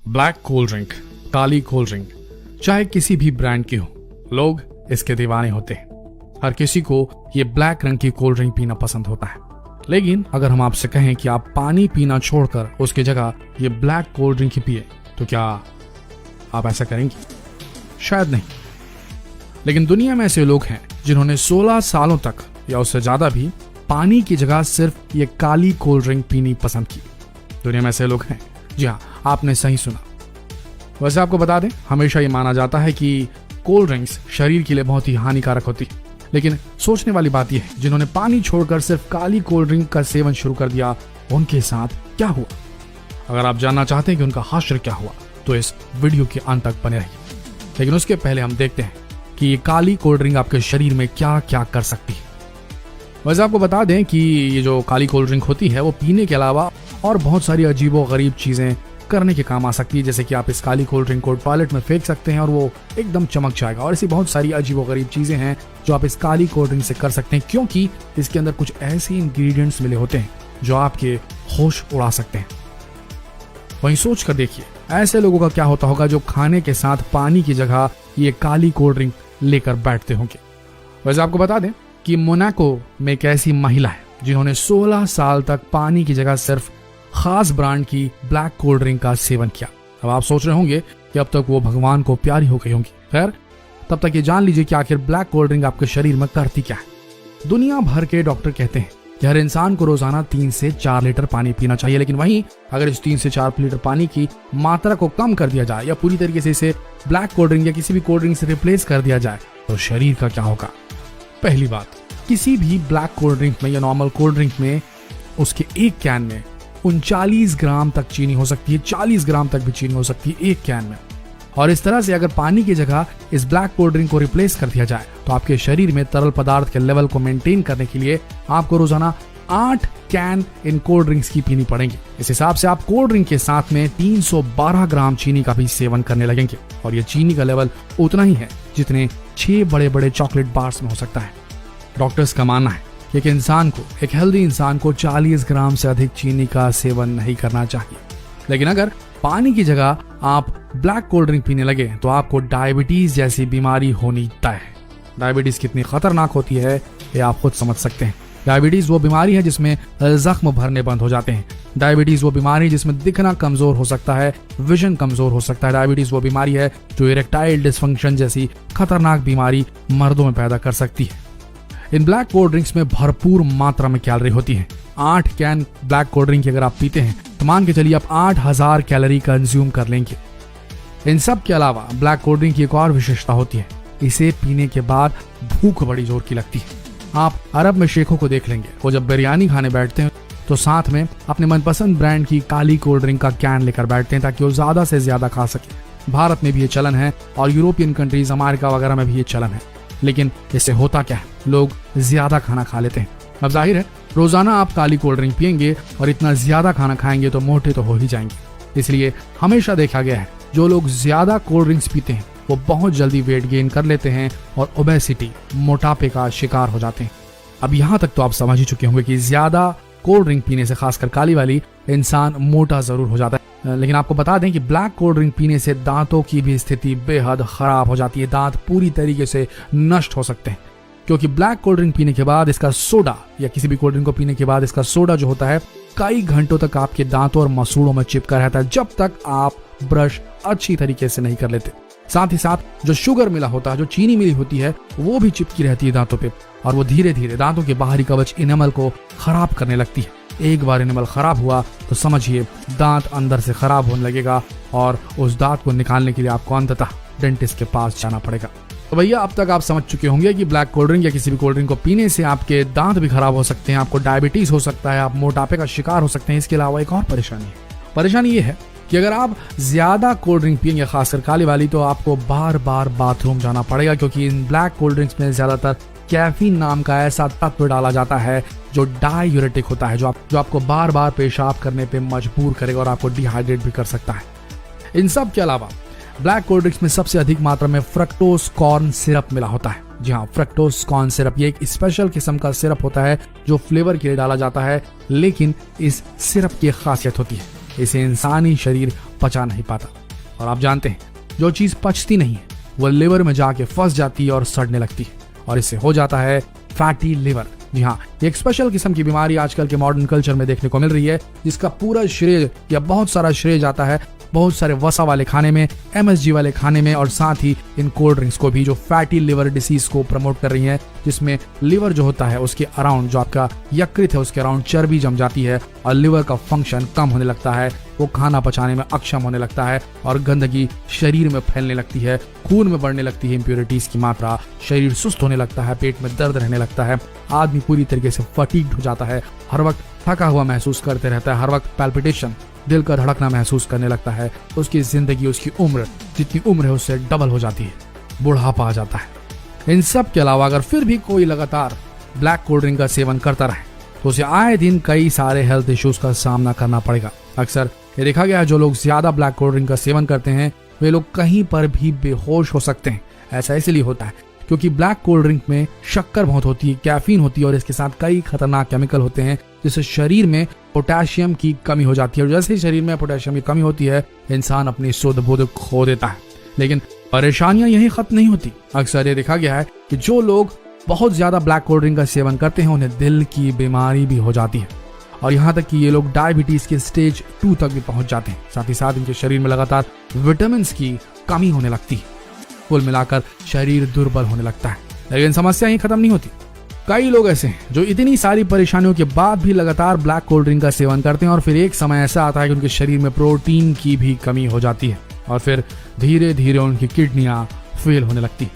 Black cold drink, काली cold drink, चाहे किसी भी ब्रांड की हो, लोग इसके दीवाने होते हैं। हर किसी को ये ब्लैक रंग की कोल्ड ड्रिंक पीना पसंद होता है। लेकिन अगर हम आपसे कहें कि आप पानी पीना छोड़कर उसकी जगह ये ब्लैक कोल्ड ड्रिंक ही पिए, तो क्या आप ऐसा करेंगे? शायद नहीं। लेकिन दुनिया में ऐसे लोग हैं जिन्होंने 16 सालों तक या उससे ज्यादा भी पानी की जगह सिर्फ ये काली कोल्ड ड्रिंक पीनी पसंद की। दुनिया में ऐसे लोग हैं। जी हाँ, आपने सही सुना। वैसे आपको बता दें, हमेशा ये माना जाता है कि कोल्ड ड्रिंक्स शरीर के लिए बहुत ही हानिकारक होती है। लेकिन सोचने वाली बात यह है, जिन्होंने पानी छोड़कर सिर्फ काली कोल्ड ड्रिंक का सेवन शुरू कर दिया, उनके साथ क्या हुआ? अगर आप जानना चाहते हैं कि उनका हाश्र क्या हुआ, तो इस वीडियो के अंत तक बने रहिए। लेकिन उसके पहले हम देखते हैं कि ये काली कोल्ड ड्रिंक आपके शरीर में क्या क्या कर सकती है। वैसे आपको बता दें कि ये जो काली कोल्ड ड्रिंक होती है, वो पीने के अलावा और बहुत सारी अजीबो गरीब चीजें करने के काम आ सकती है। जैसे कि आप इस काली कोल्ड ड्रिंक को टॉयलेट में फेंक सकते हैं और वो एकदम चमक जाएगा। और ऐसी बहुत सारी अजीबो गरीब चीजें हैं जो आप इस काली कोल्ड ड्रिंक से कर सकते हैं, क्योंकि इसके अंदर कुछ ऐसे इंग्रेडिएंट्स मिले होते हैं जो आपके होश उड़ा सकते हैं। वहीं सोच कर देखिए, ऐसे लोगों का क्या होता होगा जो खाने के साथ पानी की जगह ये काली कोल्ड ड्रिंक लेकर बैठते होंगे। वैसे आपको बता दें कि मोनाको में एक ऐसी महिला है जिन्होंने 16 साल तक पानी की जगह सिर्फ खास ब्रांड की ब्लैक कोल्ड ड्रिंक का सेवन किया। अब आप सोच रहे होंगे कि अब तक वो भगवान को प्यारी हो गई होंगी। खैर, तब तक ये जान लीजिए कि आखिर ब्लैक कोल्ड ड्रिंक आपके शरीर में करती क्या है। दुनिया भर के डॉक्टर कहते हैं कि हर इंसान को रोजाना 3 से 4 लीटर पानी पीना चाहिए। लेकिन वहीं अगर इस 3 से 4 लीटर पानी की मात्रा को कम कर दिया जाए या पूरी तरीके से इसे ब्लैक कोल्ड ड्रिंक या किसी भी कोल्ड ड्रिंक से रिप्लेस कर दिया जाए, तो शरीर का क्या होगा? पहली बात, किसी भी ब्लैक कोल्ड ड्रिंक में या नॉर्मल कोल्ड ड्रिंक में उसके एक कैन में 39 ग्राम तक चीनी हो सकती है। 40 ग्राम तक भी चीनी हो सकती है एक कैन में। और इस तरह से अगर पानी की जगह इस ब्लैक कोल्ड ड्रिंक को रिप्लेस कर दिया जाए, तो आपके शरीर में तरल पदार्थ के लेवल को मेंटेन करने के लिए आपको रोजाना 8 कैन इन कोल्ड ड्रिंक्स की पीनी पड़ेंगी। इस हिसाब से आप कोल्ड ड्रिंक के साथ में 312 ग्राम चीनी का भी सेवन करने लगेंगे। और ये चीनी का लेवल उतना ही है जितने 6 बड़े बड़े चॉकलेट बार्स में हो सकता है। डॉक्टर्स का मानना है कि एक हेल्दी इंसान को 40 ग्राम से अधिक चीनी का सेवन नहीं करना चाहिए। लेकिन अगर पानी की जगह आप ब्लैक कोल्ड ड्रिंक पीने लगे, तो आपको डायबिटीज जैसी बीमारी होनी तय है। डायबिटीज कितनी खतरनाक होती है ये आप खुद समझ सकते हैं। डायबिटीज वो बीमारी है जिसमें जख्म भरने बंद हो जाते हैं। डायबिटीज वो बीमारी है जिसमें दिखना कमजोर हो सकता है, विजन कमजोर हो सकता है। डायबिटीज वो बीमारी है जो इरेक्टाइल डिसफंक्शन जैसी खतरनाक बीमारी मर्दों में पैदा कर सकती है। इन ब्लैक कोल्ड ड्रिंक्स में भरपूर मात्रा में कैलोरी होती है। 8 कैन ब्लैक कोल्ड ड्रिंक की अगर आप पीते हैं, तो मान के चलिए आप 8000 कैलोरी कंज्यूम कर लेंगे। इन सब के अलावा ब्लैक कोल्ड ड्रिंक की एक और विशेषता होती है, इसे पीने के बाद भूख बड़ी जोर की लगती है। आप अरब में शेखों को देख लेंगे, वो जब बिरयानी खाने बैठते हैं तो साथ में अपने मनपसंद ब्रांड की काली कोल्ड ड्रिंक का कैन लेकर बैठते हैं ताकि वो ज्यादा से ज्यादा खा सके। भारत में भी ये चलन है और यूरोपियन कंट्रीज, अमेरिका वगैरह में भी ये चलन है। लेकिन इससे होता क्या है, लोग ज्यादा खाना खा लेते हैं। अब जाहिर है, रोजाना आप काली कोल्ड ड्रिंक पियेंगे और इतना ज्यादा खाना खाएंगे तो मोटे तो हो ही जाएंगे। इसलिए हमेशा देखा गया है, जो लोग ज्यादा कोल्ड ड्रिंक्स पीते हैं वो बहुत जल्दी वेट गेन कर लेते हैं और ओबेसिटी, मोटापे का शिकार हो जाते हैं। अब यहाँ तक तो आप समझ ही चुके होंगे कि ज्यादा कोल्ड ड्रिंक पीने से, खासकर काली वाली, इंसान मोटा जरूर हो जाता है। लेकिन आपको बता दें कि ब्लैक कोल्ड ड्रिंक पीने से दांतों की भी स्थिति बेहद खराब हो जाती है। दांत पूरी तरीके से नष्ट हो सकते हैं, क्योंकि ब्लैक कोल्ड ड्रिंक पीने के बाद इसका सोडा, या किसी भी कोल्ड ड्रिंक को पीने के बाद इसका सोडा जो होता है, कई घंटों तक आपके दांतों और मसूड़ों में चिपका रहता है, जब तक आप ब्रश अच्छी तरीके से नहीं कर लेते। साथ ही साथ जो शुगर मिला होता है, जो चीनी मिली होती है, वो भी चिपकी रहती है दांतों पे, और वो धीरे धीरे दांतों के बाहरी कवच इनेमल को खराब करने लगती है। एक बार इनेमल खराब हुआ तो समझिए दांत अंदर से खराब होने लगेगा और उस दांत को निकालने के लिए आपको अंततः डेंटिस्ट के पास जाना पड़ेगा। तो भैया, अब तक आप समझ चुके होंगे कि ब्लैक कोल्ड ड्रिंक या किसी भी कोल्ड ड्रिंक को पीने से आपके दांत भी खराब हो सकते हैं, आपको डायबिटीज हो सकता है, आप मोटापे का शिकार हो सकते हैं। इसके अलावा एक और परेशानी ये है कि अगर आप ज्यादा कोल्ड ड्रिंक पिएंगे, खासकर काली वाली, तो आपको बार बार बाथरूम जाना पड़ेगा, क्योंकि इन ब्लैक कोल्ड ड्रिंक्स में ज्यादातर कैफीन नाम का ऐसा तत्व डाला जाता है जो डाययूरेटिक होता है, जो आपको बार बार पेशाब करने पे मजबूर करेगा और आपको डिहाइड्रेट भी कर सकता है। इन सब के अलावा ब्लैक कोल्ड ड्रिंक्स में सबसे अधिक मात्रा में फ्रक्टोज कॉर्न सिरप मिला होता है। जी हाँ, फ्रक्टोज कॉर्न सिरप ये एक स्पेशल किस्म का सिरप होता है जो फ्लेवर के लिए डाला जाता है। लेकिन इस सिरप की खासियत होती है, इसे इंसानी शरीर पचा नहीं पाता। और आप जानते हैं, जो चीज पचती नहीं है वो लिवर में जाके फंस जाती है और सड़ने लगती है, और इससे हो जाता है फैटी लिवर। जी हाँ, एक स्पेशल किस्म की बीमारी आजकल के मॉडर्न कल्चर में देखने को मिल रही है, जिसका पूरा श्रेय या बहुत सारा श्रेय जाता है बहुत सारे वसा वाले खाने में, MSG वाले खाने में, और साथ ही इन कोल्ड ड्रिंक्स को भी, जो फैटी लिवर डिसीज को प्रमोट कर रही है, जिसमें लिवर जो होता है उसके अराउंड, जो आपका यकृत है उसके अराउंड चर्बी जम जाती है और लिवर का फंक्शन कम होने लगता है, वो खाना पचाने में अक्षम होने लगता है और गंदगी शरीर में फैलने लगती है, खून में बढ़ने लगती है इम्प्योरिटीज की मात्रा, शरीर सुस्त होने लगता है, पेट में दर्द रहने लगता है, आदमी पूरी तरीके से फटीग्ड हो जाता है, हर वक्त थका हुआ महसूस करते रहता है, हर वक्त पैल्पिटेशन, दिल का धड़कना महसूस करने लगता है, उसकी जिंदगी, उसकी उम्र जितनी उम्र है उससे डबल हो जाती है, बुढ़ापा आ जाता है। इन सब के अलावा अगर फिर भी कोई लगातार ब्लैक कोल्ड ड्रिंक का सेवन करता रहे तो उसे आए दिन कई सारे हेल्थ इश्यूज का सामना करना पड़ेगा। अक्सर ये देखा गया है, जो लोग ज्यादा ब्लैक कोल्ड ड्रिंक का सेवन करते हैं वे लोग कहीं पर भी बेहोश हो सकते हैं। ऐसा इसलिए होता है क्योंकि ब्लैक कोल्ड ड्रिंक में शक्कर बहुत होती है, कैफीन होती है और इसके साथ कई खतरनाक केमिकल होते हैं, जिससे शरीर में पोटेशियम की कमी हो जाती है, और जैसे ही शरीर में पोटेशियम की कमी होती है इंसान अपनी सुध बुध खो देता है। लेकिन परेशानियां यही खत्म नहीं होती। अक्सर ये देखा गया है कि जो लोग बहुत ज्यादा ब्लैक कोल्ड ड्रिंक का सेवन करते हैं उन्हें दिल की बीमारी भी हो जाती है, और यहाँ तक कि ये लोग डायबिटीज के स्टेज 2 तक भी पहुंच जाते हैं। साथ ही साथ इनके शरीर में लगातार विटामिन की कमी होने लगती है, कुल मिलाकर शरीर दुर्बल होने लगता है। लेकिन समस्या ही खत्म नहीं होती। कई लोग ऐसे हैं जो इतनी सारी परेशानियों के बाद भी लगातार ब्लैक कोल्ड ड्रिंक का सेवन करते हैं, और फिर एक समय ऐसा आता है कि उनके शरीर में प्रोटीन की भी कमी हो जाती है, और फिर धीरे धीरे उनकी किडनियां फेल होने लगती है।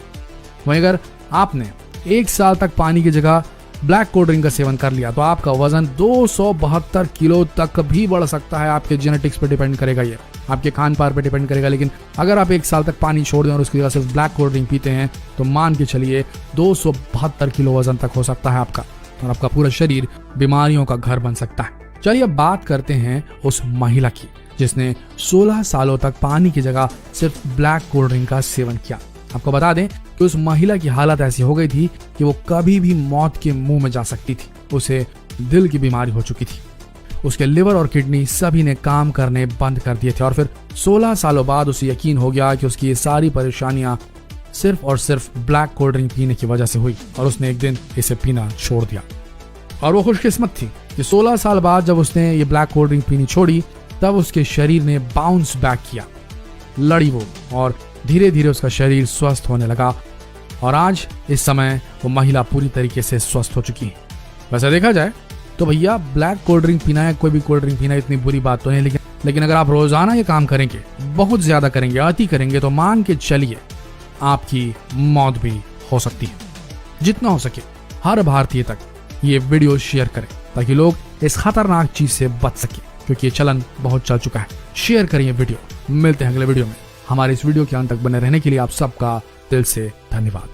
वहीं अगर आपने 1 साल तक पानी की जगह ब्लैक कोल्ड ड्रिंक का सेवन कर लिया तो आपका वजन 272 किलो तक भी बढ़ सकता है। आपके जेनेटिक्स पे डिपेंड करेगा, ये आपके खान पान पे डिपेंड करेगा। लेकिन अगर आप 1 साल तक पानी छोड़ दें और उसकी जगह सिर्फ ब्लैक कोल्ड ड्रिंक पीते हैं तो मान के चलिए 272 किलो वजन तक हो सकता है आपका, और आपका पूरा शरीर बीमारियों का घर बन सकता है। चलिए अब बात करते हैं उस महिला की जिसने 16 सालों तक पानी की जगह सिर्फ ब्लैक कोल्ड ड्रिंक का सेवन किया। आपको बता दें कि उस महिला की हालत ऐसी हो गई थी कि वो कभी भी मौत के मुंह में जा सकती थी। उसे दिल की बीमारी हो चुकी थी, उसके लिवर और किडनी सभी ने काम करने बंद कर दिए थे, और फिर 16 सालों बाद उसे यकीन हो गया कि उसकी ये सारी परेशानियां सिर्फ और सिर्फ ब्लैक कोल्ड ड्रिंक पीने की वजह से हुई, और उसने एक दिन इसे पीना छोड़ दिया। और वो खुशकिस्मत थी कि 16 साल बाद जब उसने ये ब्लैक कोल्ड ड्रिंक पीनी छोड़ी तब उसके शरीर ने बाउंस बैक किया, लड़ी वो, और धीरे धीरे उसका शरीर स्वस्थ होने लगा, और आज इस समय वो महिला पूरी तरीके से स्वस्थ हो चुकी है। वैसे देखा जाए तो भैया ब्लैक कोल्ड ड्रिंक पीना है, कोई भी कोल्ड ड्रिंक पीना इतनी बुरी बात तो नहीं, लेकिन अगर आप रोजाना ये काम करेंगे, बहुत ज्यादा करेंगे, अति करेंगे, तो मान के चलिए आपकी मौत भी हो सकती है। जितना हो सके हर भारतीय तक ये वीडियो शेयर करें ताकि लोग इस खतरनाक चीज से बच सके, क्योंकि ये चलन बहुत चल चुका है। शेयर करिए वीडियो। मिलते हैं अगले वीडियो में। हमारे इस वीडियो के अंत तक बने रहने के लिए आप सबका दिल से धन्यवाद।